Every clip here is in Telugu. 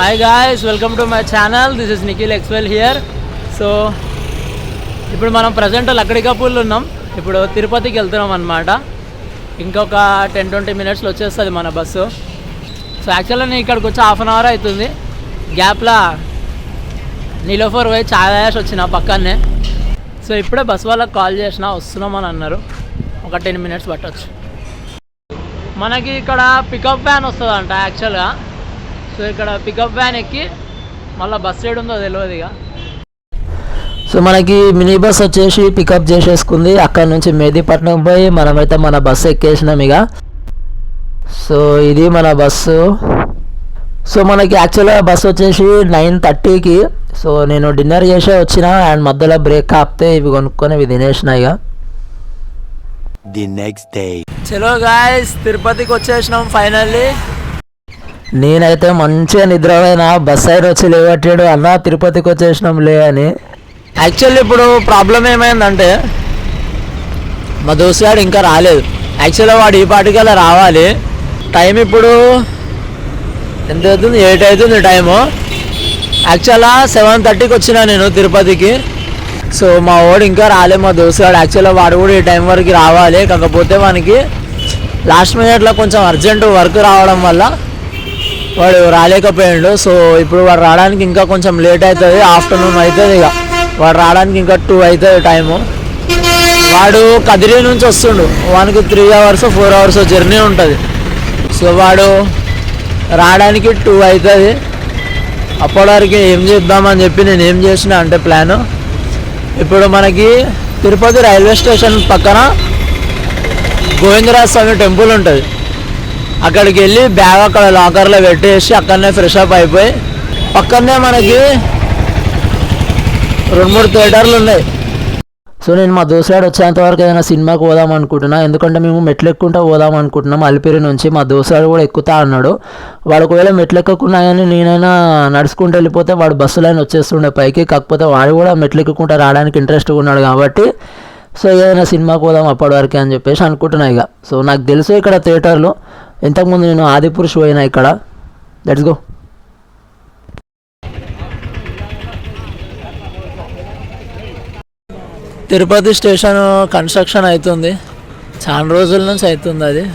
Hi guys, welcome to my channel. This is Nikhil Exwell here. So ఇప్పుడు మనం ప్రజెంట్ లక్కడికపూర్లో ఉన్నాం. ఇప్పుడు తిరుపతికి వెళ్తున్నాం అనమాట. ఇంకొక 10-20 మినిట్స్లో వచ్చేస్తుంది మన బస్సు. సో యాక్చువల్గా నేను ఇక్కడికి వచ్చి హాఫ్ అన్ అవర్ అవుతుంది. గ్యాప్లో నీలోఫర్ పోయి ఛాయ్ వచ్చిన పక్కనే. సో ఇప్పుడే బస్ వాళ్ళకి కాల్ చేసిన, వస్తున్నామని అన్నారు. ఒక 10 మినిట్స్ పట్టవచ్చు. మనకి ఇక్కడ పికప్ వ్యాన్ వస్తుందంట యాక్చువల్గా. సో ఇక్కడ పికప్ వ్యాన్ ఎక్కి మళ్ళీ బస్ సైడ్ ఉందో తెలియదు ఇక. సో మనకి మినీ బస్ వచ్చేసి పికప్ చేసేసుకుంది. అక్కడ నుంచి మెహదీపట్నం పోయి మనమైతే మన బస్సు ఎక్కేసినాం ఇక. సో ఇది మన బస్సు. సో మనకి యాక్చువల్గా బస్సు వచ్చేసి 9:30కి. సో నేను డిన్నర్ చేసే వచ్చిన అండ్ మధ్యలో బ్రేక్ ఆపితే ఇవి కొనుక్కొని ఇవి తినేసిన ఇక. ది నెక్స్ట్ డే చలో గాయ్స్, తిరుపతికి వచ్చేసినాం ఫైనల్లీ. నేనైతే మంచిగా నిద్రపోయినా. బస్ అయిన వచ్చి లేవట్టాడు, అన్న తిరుపతికి వచ్చేసినాం లే అని. యాక్చువల్లీ ఇప్పుడు ప్రాబ్లం ఏమైందంటే మా దోస్తుగాడు ఇంకా రాలేదు. యాక్చువల్గా వాడు ఈ పాటికల్లా రావాలి. టైం ఇప్పుడు ఎంత అవుతుంది? 8 అవుతుంది టైము. యాక్చువల్గా 7:30కి వచ్చినా నేను తిరుపతికి. సో మా వాడు ఇంకా రాలే, మా దోస్తుగాడు. యాక్చువల్గా వాడు కూడా ఈ టైం వరకు రావాలి. కాకపోతే మనకి లాస్ట్ మినిట్లో కొంచెం అర్జెంటు వర్క్ రావడం వల్ల వాడు రాలేకపోయాడు. సో ఇప్పుడు వాడు రావడానికి ఇంకా కొంచెం లేట్ అవుతుంది. ఆఫ్టర్నూన్ అవుతుంది ఇక. వాడు రావడానికి ఇంకా 2 అవుతుంది టైము. వాడు కదిరి నుంచి వస్తుండు. వానికి 3 అవర్స్ 4 అవర్స్ జర్నీ ఉంటుంది. సో వాడు రావడానికి 2 అవుతుంది. అప్పటి వరకు ఏం చేద్దామని చెప్పి నేను ఏం చేసిన అంటే ప్లాను, ఇప్పుడు మనకి తిరుపతి రైల్వే స్టేషన్ పక్కన గోవిందరాజ స్వామి టెంపుల్ ఉంటుంది. అక్కడికి వెళ్ళి బ్యాగ్ అక్కడ లాకర్లో పెట్టేసి అక్కడనే ఫ్రెష్ అప్ అయిపోయి పక్కనే మనకి 2-3 థియేటర్లు ఉన్నాయి. సో నేను మా దోస్తుగాడు వచ్చేంత వరకు ఏదైనా సినిమాకి పోదాం అనుకుంటున్నా. ఎందుకంటే మేము మెట్లు ఎక్కుంటూ పోదాం అనుకుంటున్నాం అలిపిరి నుంచి. మా దోస్తుగాడు కూడా ఎక్కుతా అన్నాడు. వాడు ఒకవేళ మెట్లు ఎక్కకున్నా కానీ నేనైనా నడుచుకుంటూ వెళ్ళిపోతే వాడు బస్సులైనా వచ్చేస్తుండే పైకి. కాకపోతే వాడు కూడా మెట్లు ఎక్కుకుంటూ రావడానికి ఇంట్రెస్ట్గా ఉన్నాడు కాబట్టి సో ఏదైనా సినిమాకి పోదాం అప్పటి వరకే అని చెప్పేసి అనుకుంటున్నా ఇక. సో నాకు తెలుసు ఇక్కడ థియేటర్లు. ఇంతకుముందు నేను ఆదిపురుష్ పోయినా ఇక్కడ. Let's go. Tirupati station construction అవుతుంది, చాలా రోజుల నుంచి అవుతుంది అది.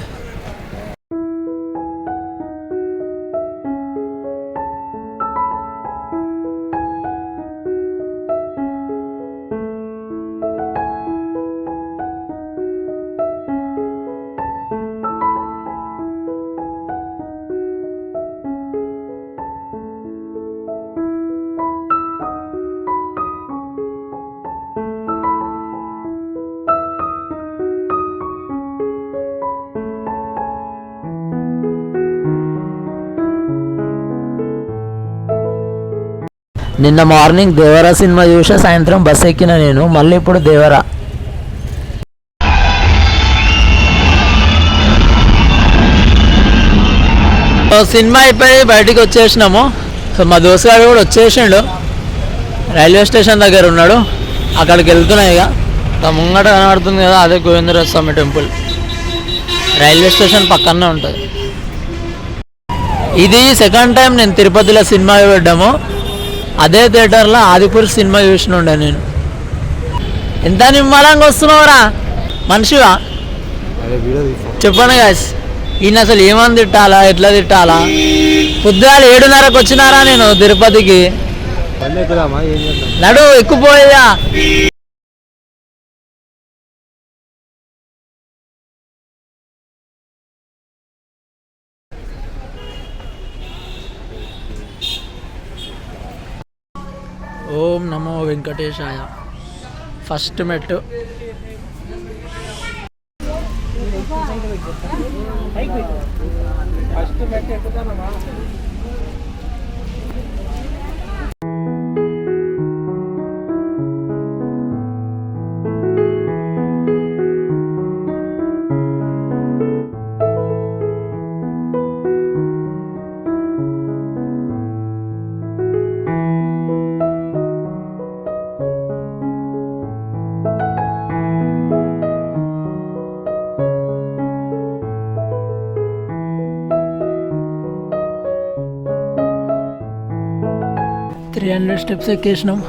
నిన్న మార్నింగ్ దేవరా సినిమా చూసా, సాయంత్రం బస్ ఎక్కిన నేను. మళ్ళీ ఇప్పుడు దేవరా. సినిమా అయిపోయి బయటికి వచ్చేసినాము. సో మా దోస్తుగాడు కూడా వచ్చేసిండు, రైల్వే స్టేషన్ దగ్గర ఉన్నాడు. అక్కడికి వెళ్తున్నాయి ఇక. ముంగట కనబడుతుంది కదా, అదే గోవిందరాజ స్వామి టెంపుల్. రైల్వే స్టేషన్ పక్కనే ఉంటుంది. ఇది సెకండ్ టైం నేను తిరుపతిలో సినిమా పెట్టాము. అదే థియేటర్లో ఆదిపురుష్ సినిమా చూసినుండే నేను. ఎంత నిమ్మలంగా వస్తున్నావురా మనిషివా, చెప్పండి గాయస్. ఈయన అసలు ఏమని తిట్టాలా, ఎట్లా తిట్టాలా? పొద్దుగాల 7:30కి వచ్చినారా నేను తిరుపతికి. నడు ఎక్కుపోయేదా. ఓం నమో వెంకటేశాయ. ఫస్ట్ మెట్టు. 300 స్టెప్స్ ఎక్కేసినాం.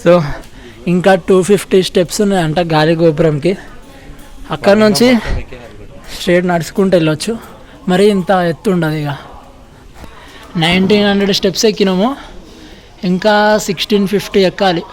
సో ఇంకా 250 స్టెప్స్ ఉన్నాయంట గాలి గోపురంకి. అక్కడ నుంచి స్ట్రేట్ నడుచుకుంటూ వెళ్ళొచ్చు. మరి ఇంత ఎత్తు ఉండదు. ఇక 1900 స్టెప్స్ ఎక్కినాము, ఇంకా 1650 ఎక్కాలి.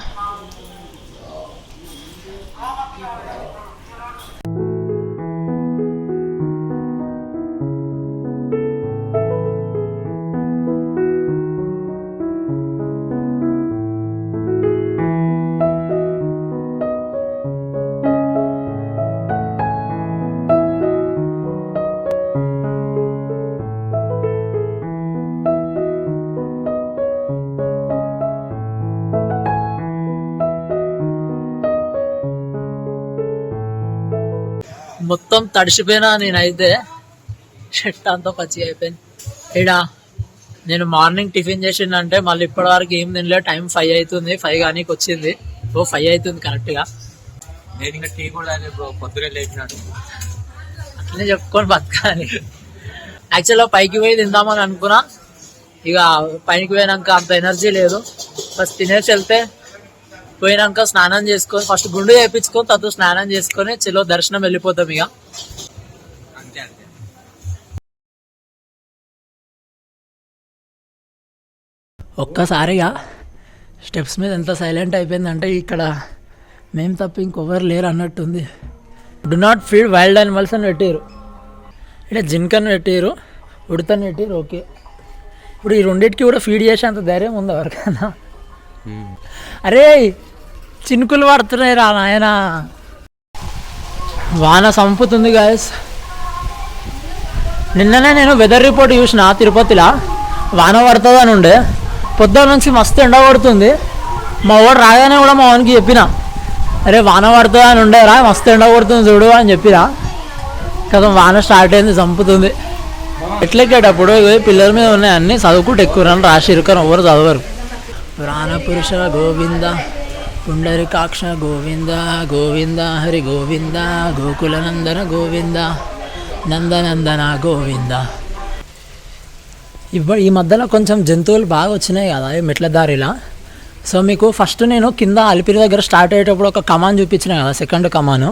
మొత్తం తడిసిపోయినా నేనైతే, షర్ట్ అంతా పచ్చి అయిపోయింది. ఇక్కడ నేను మార్నింగ్ టిఫిన్ చేసిందంటే మళ్ళీ ఇప్పటి వరకు ఏం తినలే. టైం 5 అవుతుంది, 5 కానీ వచ్చింది. 5 అవుతుంది కరెక్ట్గా. నేను ఇంకా టీ కూడా పొద్దునే లేచినాడు. అట్లనే చెప్పుకొని బతకాలి. యాక్చువల్గా పైకి పోయి తిందామని అనుకున్నా. ఇక పైకి పోయినాక అంత ఎనర్జీ లేదు. ఫస్ట్ తినేసి వెళ్తే పోయినాక స్నానం చేసుకొని ఫస్ట్ గుండు చేయించుకొని తర్వాత స్నానం చేసుకొని చలో దర్శనం వెళ్ళిపోతాం. ఇక అంతే అంతే. ఒక్కసారిగా స్టెప్స్ మీద ఎంత సైలెంట్ అయిపోయిందంటే ఇక్కడ మేము తప్ప ఇంకొవరు లేరు అన్నట్టుంది. Do not feed wild animals అని పెట్టారు. ఇక్కడ జింకను పెట్టారు, ఉడతను పెట్టారు. ఓకే, ఇప్పుడు ఈ రెండింటికి కూడా ఫీడ్ చేసేంత ధైర్యం ఉంది ఎవరికైనా? అరే చినుకులు పడుతున్నాయి రా నాయన. వాన సంపుతుంది గాయస్. నిన్ననే నేను వెదర్ రిపోర్ట్ చూసిన తిరుపతిలో వాన పడుతుంది అని ఉండే. పొద్దున్న నుంచి మస్తు ఎండ పడుతుంది. మా వాడు రాగానే కూడా మా వానికి చెప్పిన, అరే వాన పడుతుంది అని ఉండేరా, మస్తు ఎండ పడుతుంది చూడు అని చెప్పిన. కదా వాన స్టార్ట్ అయింది, చంపుతుంది. ఎట్లెక్కేటప్పుడు పిల్లల మీద ఉన్నాయి అన్నీ చదువుకుంటూ ఎక్కువ రాసి ఇరుకని ఎవరు చదవరు. ప్రాణపురుష గోవింద పుండరికాక్ష గోవింద గోవింద హరి గోవింద గోకుల నందన గోవింద నందనందన గోవింద. ఈ మధ్యలో కొంచెం జంతువులు బాగా వచ్చినాయి కదా ఈ మెట్ల దారిలా. సో మీకు ఫస్ట్ నేను కింద అలిపిరి దగ్గర స్టార్ట్ అయ్యేటప్పుడు ఒక కమాన్ చూపించిన కదా, సెకండ్ కమాను.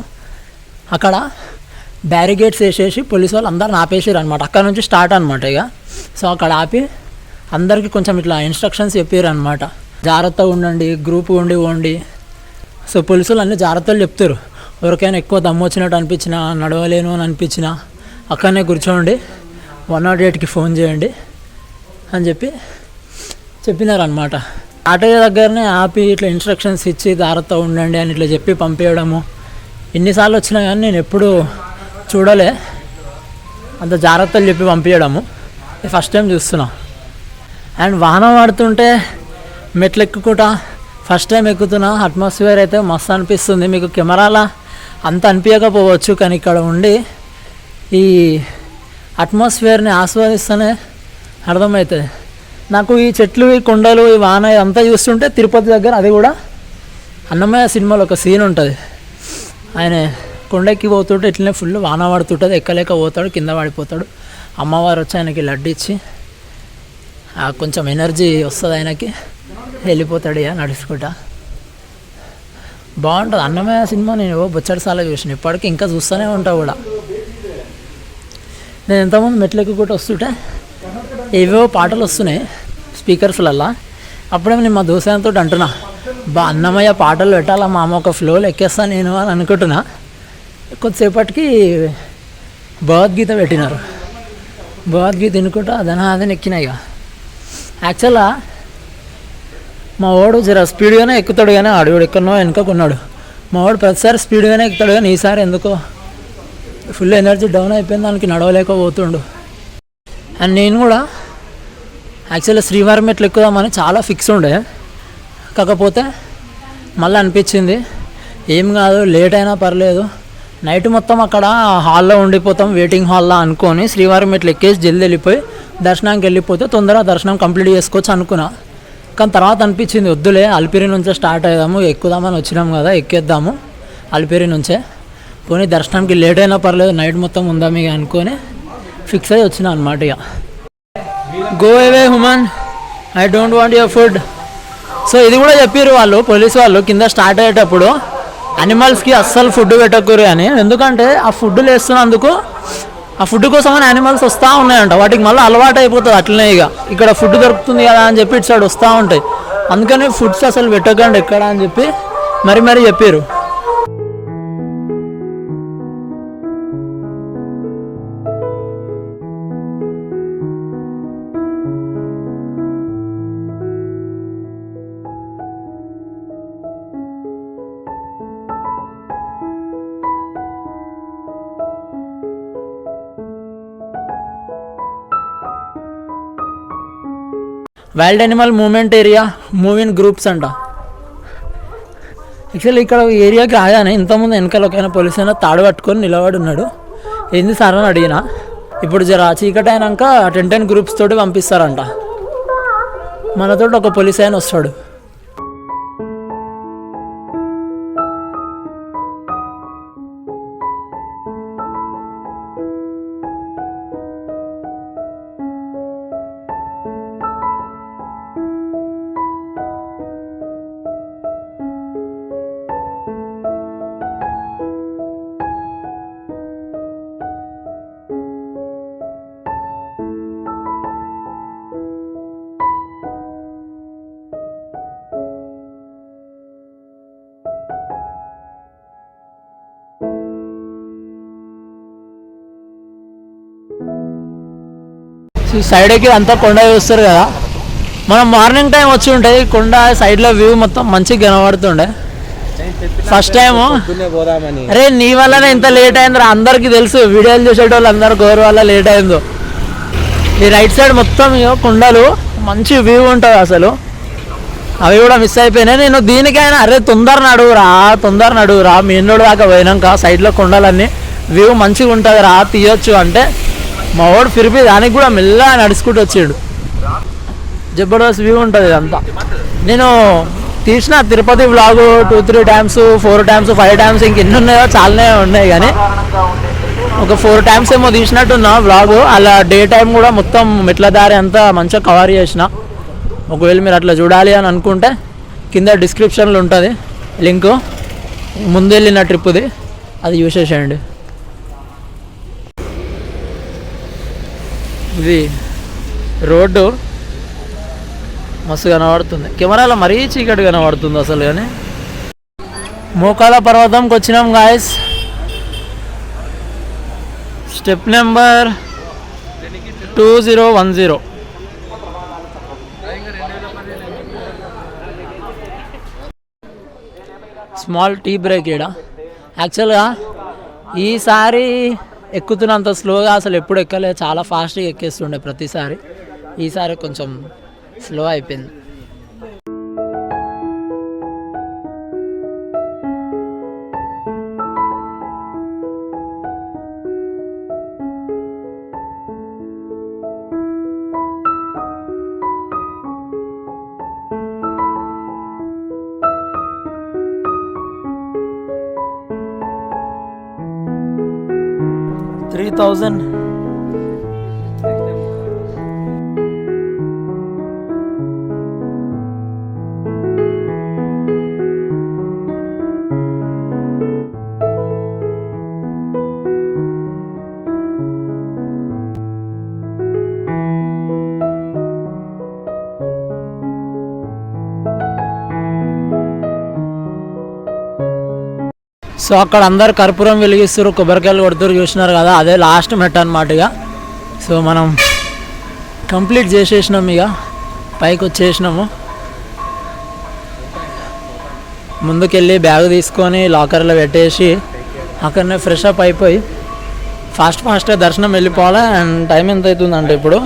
అక్కడ బ్యారిగేడ్స్ వేసేసి పోలీసు వాళ్ళు అందరిని ఆపేసారు అనమాట. అక్కడ నుంచి స్టార్ట్ అనమాట ఇక. సో అక్కడ ఆపి అందరికీ కొంచెం ఇట్లా ఇన్స్ట్రక్షన్స్ చెప్పారు అనమాట. జాగ్రత్తగా ఉండండి, గ్రూప్ ఉండి. సో పోలీసులు అన్నీ జాగ్రత్తలు చెప్తారు. ఎవరికైనా ఎక్కువ దమ్ము వచ్చినట్టు అనిపించినా, నడవలేను అని అనిపించినా అక్కడనే కూర్చోండి, 108కి ఫోన్ చేయండి అని చెప్పినారనమాట. ఆటో దగ్గరనే ఆపి ఇట్లా ఇన్స్ట్రక్షన్స్ ఇచ్చి జాగ్రత్తగా ఉండండి అని ఇట్లా చెప్పి పంపించడము. ఎన్నిసార్లు వచ్చినా కానీ నేను ఎప్పుడూ చూడలే అంత జాగ్రత్తలు చెప్పి పంపించడము. ఫస్ట్ టైం చూస్తున్నా. అండ్ వాన పడుతుంటే మెట్లు ఎక్కుకుంటా ఫస్ట్ టైం ఎక్కుతున్నా. అట్మాస్ఫియర్ అయితే మస్తు అనిపిస్తుంది. మీకు కెమెరాలో అంత అనిపించకపోవచ్చు, కానీ ఇక్కడ ఉండి ఈ అట్మాస్ఫియర్ని ఆస్వాదిస్తూనే అర్థమవుతుంది నాకు. ఈ చెట్లు, ఈ కొండలు, ఈ వాన అంతా చూస్తుంటే తిరుపతి దగ్గర అది కూడా అన్నమయ్య సినిమాలో ఒక సీన్ ఉంటుంది. ఆయన కొండెక్కి పోతుంటే ఇట్లనే ఫుల్ వాన పడుతుంటుంది, ఎక్కలేక పోతాడు, కింద పడిపోతాడు. అమ్మవారు వచ్చి ఆయనకి లడ్డు ఇచ్చి కొంచెం ఎనర్జీ వస్తుంది ఆయనకి, వెళ్ళిపోతాడు ఇక నడుచుకుంటా. బాగుంటుంది అన్నమయ్య సినిమా. నేను బొచ్చడిసార్లు చూసిన, ఇప్పటికీ ఇంకా చూస్తూనే ఉంటా కూడా. నేను ఎంతమంది మెట్లు ఎక్కుకుంటూ వస్తుంటే ఏవేవో పాటలు వస్తున్నాయి స్పీకర్స్లల్లా. అప్పుడే నేను మా దోస్తతో అంటున్నా, అన్నమయ్య పాటలు పెట్టాలా మా అమ్మ, ఒక ఫ్లోలో ఎక్కేస్తాను నేను అని అనుకుంటున్నా. కొద్దిసేపటికి భగవద్గీత పెట్టినారు. భగవద్గీత తినుకుంటా అదన ఎక్కినాయి. ఇక యాక్చువల్గా మా వాడు జర స్పీడ్గానే ఎక్కుతాడు, కానీ ఆడు ఎక్కడనో వెనుకకున్నాడు. మా వాడు ప్రతిసారి స్పీడ్గానే ఎక్కుతాడు, కానీ ఈసారి ఎందుకో ఫుల్ ఎనర్జీ డౌన్ అయిపోయింది, దానికి నడవలేకపోతుండు. అండ్ నేను కూడా యాక్చువల్గా శ్రీవారి మెట్లు ఎక్కుదామని చాలా ఫిక్స్ ఉండే. కాకపోతే మళ్ళీ అనిపించింది ఏం కాదు, లేట్ అయినా పర్లేదు, నైట్ మొత్తం అక్కడ హాల్లో ఉండిపోతాం, వెయిటింగ్ హాల్లో అనుకొని శ్రీవారి మెట్లు ఎక్కేసి జల్దీ వెళ్ళిపోయి దర్శనానికి వెళ్ళిపోతే తొందరగా దర్శనం కంప్లీట్ చేసుకోవచ్చు అనుకున్నా. కానీ తర్వాత అనిపించింది వద్దులే అలిపిరి నుంచే స్టార్ట్ అయ్యాము, ఎక్కుదామని వచ్చినాం కదా ఎక్కేద్దాము అలిపిరి నుంచే. పోనీ దర్శనానికి లేట్ అయినా పర్లేదు నైట్ మొత్తం ఉందాం ఇక అనుకొని ఫిక్స్ అయ్యి వచ్చినా అనమాట. ఇక go away human, I don't want your food. So ఇది కూడా చెప్పారు వాళ్ళు, పోలీసు వాళ్ళు కింద స్టార్ట్ అయ్యేటప్పుడు యానిమల్స్కి అస్సలు ఫుడ్ పెట్టకూరు అని. ఎందుకంటే ఆ ఫుడ్లు వేస్తున్నందుకు ఆ ఫుడ్ కోసం యానిమల్స్ వస్తూ ఉన్నాయంట, వాటికి మళ్ళీ అలవాటు అయిపోతుంది అట్లనే. ఇక ఇక్కడ ఫుడ్ దొరుకుతుంది కదా అని చెప్పి ఇటు సైడ్ వస్తూ ఉంటాయి, అందుకని ఫుడ్స్ అసలు పెట్టకండి ఎక్కడ అని చెప్పి మరి చెప్పారు. Wild animal movement area, moving groups అంట. యాక్చువల్లీ ఇక్కడ ఏరియాకి రాగానే ఇంతకుముందు వెనకాల ఒక పోలీస్ అయినా తాడు పట్టుకొని నిలబడి ఉన్నాడు. ఏంది సార్ అని అడిగిన. ఇప్పుడు జర చీకటి అయినాక 10 గ్రూప్స్ తోటి పంపిస్తారంట. మనతో ఒక పోలీస్ అయిన వస్తాడు. సైడ్కి అంతా కొండ చూస్తారు కదా, మనం మార్నింగ్ టైం వచ్చి ఉంటుంది కొండ సైడ్లో వ్యూ మొత్తం మంచిగా కనబడుతుండే. ఫస్ట్ టైము అరే నీ వల్లనే ఇంత లేట్ అయిందిరా, అందరికీ తెలుసు వీడియోలు చూసేటోళ్ళు అందరు గోరు వల్ల లేట్ అయిందో. ఈ రైట్ సైడ్ మొత్తం కొండలు మంచి వ్యూ ఉంటుంది అసలు, అవి కూడా మిస్ అయిపోయినాయి. నేను దీనికైనా అరే తొందర నడువురా మెయిన్ రోడ్ దాకా పోయినాక సైడ్లో కొండలన్నీ వ్యూ మంచిగా ఉంటుంది రా తీయొచ్చు అంటే మా వాడు ఫిరిపి దానికి కూడా మెల్లగా నడుచుకుంటూ వచ్చాడు. జబర్దస్త్ వ్యూ ఉంటుంది ఇదంతా. నేను తీసిన Tirupati vlog 2-3 times 4 times 5 times ఇంకెన్ని ఉన్నాయో చాలానే ఉన్నాయి, కానీ ఒక 4 times ఏమో తీసినట్టున్నా వ్లాగ్. అలా డే టైం కూడా మొత్తం మెట్ల దారి అంతా మంచిగా కవర్ చేసిన. ఒకవేళ మీరు అట్లా చూడాలి అని అనుకుంటే కింద డిస్క్రిప్షన్లో ఉంటుంది లింకు, ముందు వెళ్ళిన ట్రిప్ది, అది యూస్ చేసేయండి. ఇది రోడ్డు మస్తు కనబడుతుంది, కెమెరాలో మరీ చీకటి కనబడుతుంది అసలు. కానీ మోకాల పర్వతంకి వచ్చినాం guys. Step number 2010. Small tea break ఈడ. యాక్చువల్గా ఈసారి ఎక్కుతున్నంత స్లోగా అసలు ఎప్పుడు ఎక్కలేదు, చాలా ఫాస్ట్గా ఎక్కేస్తుండే ప్రతిసారి. ఈసారి కొంచెం స్లో అయిపోయింది. $3,000. సో అక్కడ అందరు కర్పూరం వెలిగిస్తారు, కొబ్బరికాయలు కొడుతారు, చూసినారు కదా, అదే లాస్ట్ మెట్ అనమాట. ఇక సో మనం కంప్లీట్ చేసేసినాం, ఇక పైకి వచ్చేసినాము. ముందుకెళ్ళి బ్యాగ్ తీసుకొని లాకర్లో పెట్టేసి అక్కడనే ఫ్రెష్ అప్ అయిపోయి ఫాస్ట్గా దర్శనం వెళ్ళిపోవాలి. అండ్ టైం ఎంత అవుతుందంటే ఇప్పుడు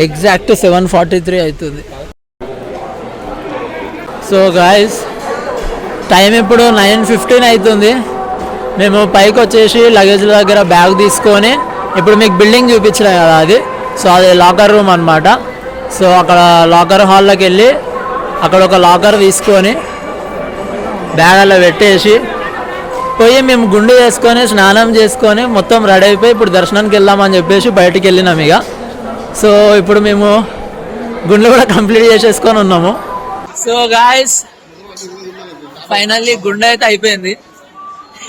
ఎగ్జాక్ట్ 7:43 అవుతుంది. సో గాయస్ టైం ఇప్పుడు 9:15 అవుతుంది. మేము పైకి వచ్చేసి లగేజ్ల దగ్గర బ్యాగ్ తీసుకొని ఇప్పుడు మీకు బిల్డింగ్ చూపించిన కదా అది, సో అది లాకర్ రూమ్ అనమాట. సో అక్కడ లాకర్ హాల్లోకి వెళ్ళి అక్కడ ఒక లాకర్ తీసుకొని బ్యాగ్ అలా పెట్టేసి పోయి మేము గుండు చేసుకొని స్నానం చేసుకొని మొత్తం రెడీ అయిపోయి ఇప్పుడు దర్శనానికి వెళ్దామని చెప్పేసి బయటికి వెళ్ళినాం ఇక. సో ఇప్పుడు మేము గుండు కూడా కంప్లీట్ చేసేసుకొని ఉన్నాము. సో గాయస్ ఫైనల్లీ గుండె అయితే అయిపోయింది.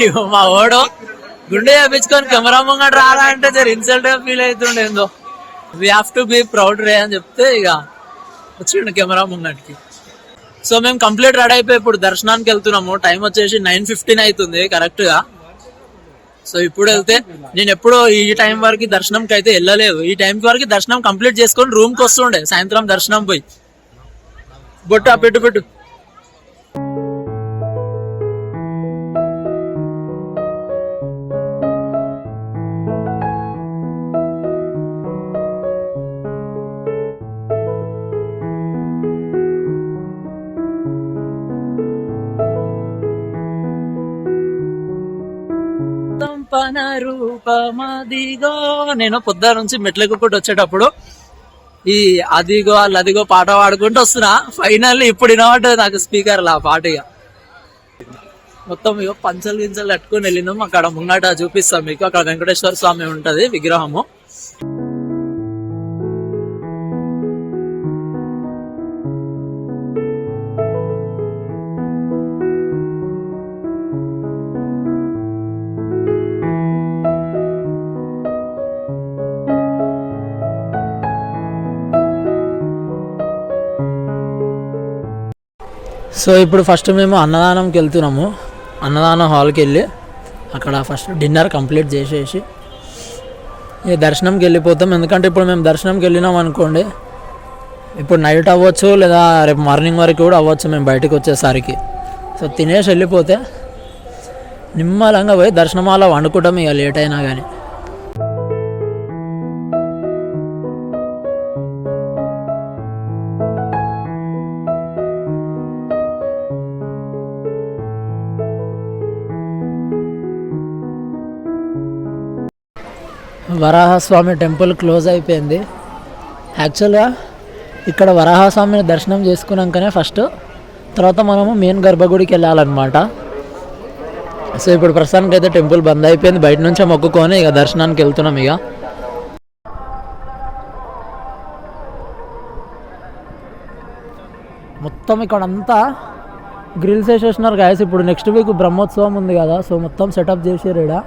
ఇగో మా ఓడు గుండె చేయించుకొని కెమెరా ముంగట రారా అంటే జర ఇన్సల్ట్ గా ఫీల్ అవుతుండే ఏందో. We have to be proud రే అని చెప్తే ఇక వచ్చిండు కెమెరా ముంగటికి. సో మేము కంప్లీట్ రెడీ అయిపోయి ఇప్పుడు దర్శనానికి వెళ్తున్నాము. టైం వచ్చేసి 9:15 అవుతుంది కరెక్ట్ గా. సో ఇప్పుడు వెళ్తే నేను ఎప్పుడో ఈ టైం వరకు దర్శనంకి అయితే వెళ్ళలేదు. ఈ టైం వరకు దర్శనం కంప్లీట్ చేసుకొని రూమ్ కి వస్తుండే సాయంత్రం దర్శనం పోయి. బొట్టు పెట్టు. రూపమదిగో నేను పొద్దున నుంచి మెట్లెక్కుకుంటూ వచ్చేటప్పుడు ఈ అదిగో అదిగో పాట పాడుకుంటూ వస్తున్నా. ఫైనల్లీ ఇప్పుడు వినబడ్డది నాకు స్పీకర్ లా పాట. ఇక మొత్తం ఇక పంచలు గించలు కట్టుకుని వెళ్ళినాం. అక్కడ ముంగట చూపిస్తాం మీకు. అక్కడ వెంకటేశ్వర స్వామి ఉంటది విగ్రహము. సో ఇప్పుడు ఫస్ట్ మేము అన్నదానంకి వెళ్తున్నాము. అన్నదానం హాల్కి వెళ్ళి అక్కడ ఫస్ట్ డిన్నర్ కంప్లీట్ చేసేసి ఇక దర్శనంకి వెళ్ళిపోతాం. ఎందుకంటే ఇప్పుడు మేము దర్శనంకి వెళ్ళినాం అనుకోండి, ఇప్పుడు నైట్ అవ్వచ్చు లేదా రేపు మార్నింగ్ వరకు కూడా అవ్వచ్చు మేము బయటకు వచ్చేసరికి. సో తినేసి వెళ్ళిపోతే నిమ్మలంగా పోయి దర్శనమాల వండుకుంటాం ఇక లేట్ అయినా కానీ. వరాహస్వామి టెంపుల్ క్లోజ్ అయిపోయింది. యాక్చువల్గా ఇక్కడ వరాహస్వామిని దర్శనం చేసుకున్నాకనే ఫస్ట్ తర్వాత మనము మెయిన్ గర్భగుడికి వెళ్ళాలన్నమాట. సో ఇప్పుడు ప్రస్తుతానికి అయితే టెంపుల్ బంద్ అయిపోయింది. బయట నుంచే మొక్కుకొని ఇక దర్శనానికి వెళ్తున్నాం. ఇక మొత్తం ఇక్కడ అంతా గ్రిల్స్ వేసేసినారు గాయస్. ఇప్పుడు నెక్స్ట్ వీక్ బ్రహ్మోత్సవం ఉంది కదా, సో మొత్తం సెటప్ చేసారు ఇక్కడ.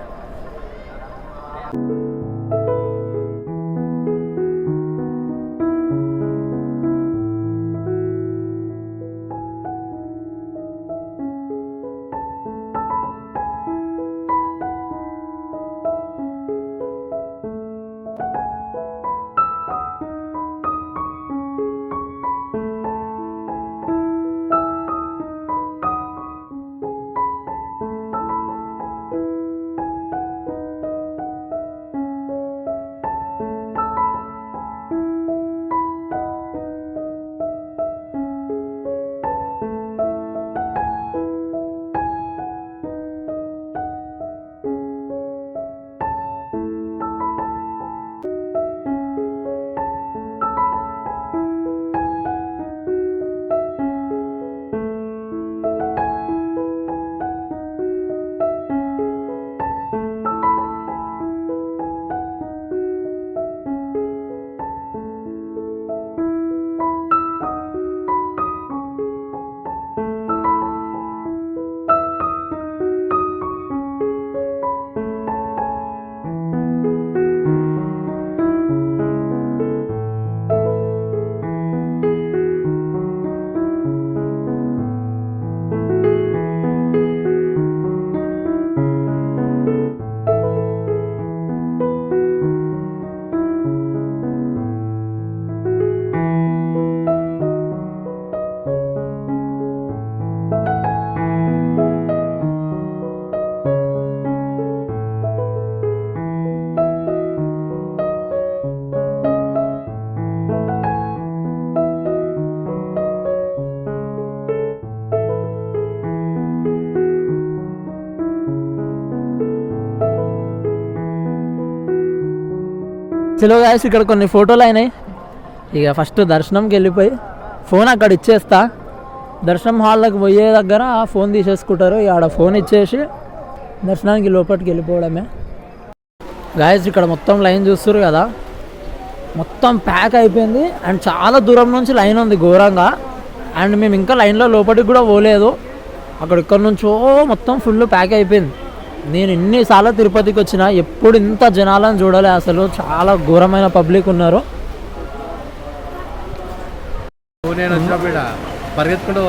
చలో గాయస్ ఇక్కడ కొన్ని ఫోటోలు అయినాయి. ఇక ఫస్ట్ దర్శనంకి వెళ్ళిపోయి ఫోన్ అక్కడ ఇచ్చేస్తా. దర్శనం హాల్లోకి పోయే దగ్గర ఫోన్ తీసేసుకుంటారు. ఇక ఆడ ఫోన్ ఇచ్చేసి దర్శనానికి లోపలికి వెళ్ళిపోవడమే. గాయస్ ఇక్కడ మొత్తం లైన్ చూస్తారు కదా, మొత్తం ప్యాక్ అయిపోయింది. అండ్ చాలా దూరం నుంచి లైన్ ఉంది ఘోరంగా. అండ్ మేము ఇంకా లైన్లో లోపలికి కూడా పోలేదు. ఇక్కడ నుంచో మొత్తం ఫుల్ ప్యాక్ అయిపోయింది. నేను ఎన్నిసార్లు తిరుపతికి వచ్చినా ఎప్పుడు ఇంత జనాలను చూడలే అసలు. చాలా ఘోరమైన పబ్లిక్ ఉన్నారు. నేను వచ్చినప్పుడు పరిగెత్తుకుంటూ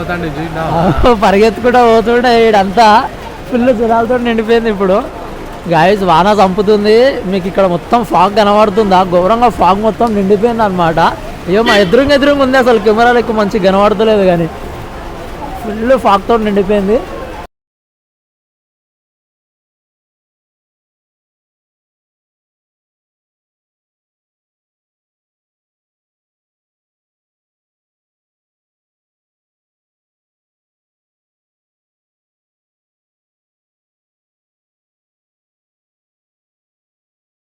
పరిగెత్తుకుంటూ పోతుంటే ఇడంతా ఫుల్ జనాలతో నిండిపోయింది. ఇప్పుడు గాయస్ వాన చంపుతుంది. మీకు ఇక్కడ మొత్తం ఫాగ్ కనబడుతుందా? ఘోరంగా ఫాగ్ మొత్తం నిండిపోయింది అనమాట. అయ్యో మా ఎదురుగా ఉంది, అసలు కెమెరాలు ఎక్కువ మంచిగా కనబడతలేదు కానీ ఫుల్ ఫాగ్తో నిండిపోయింది.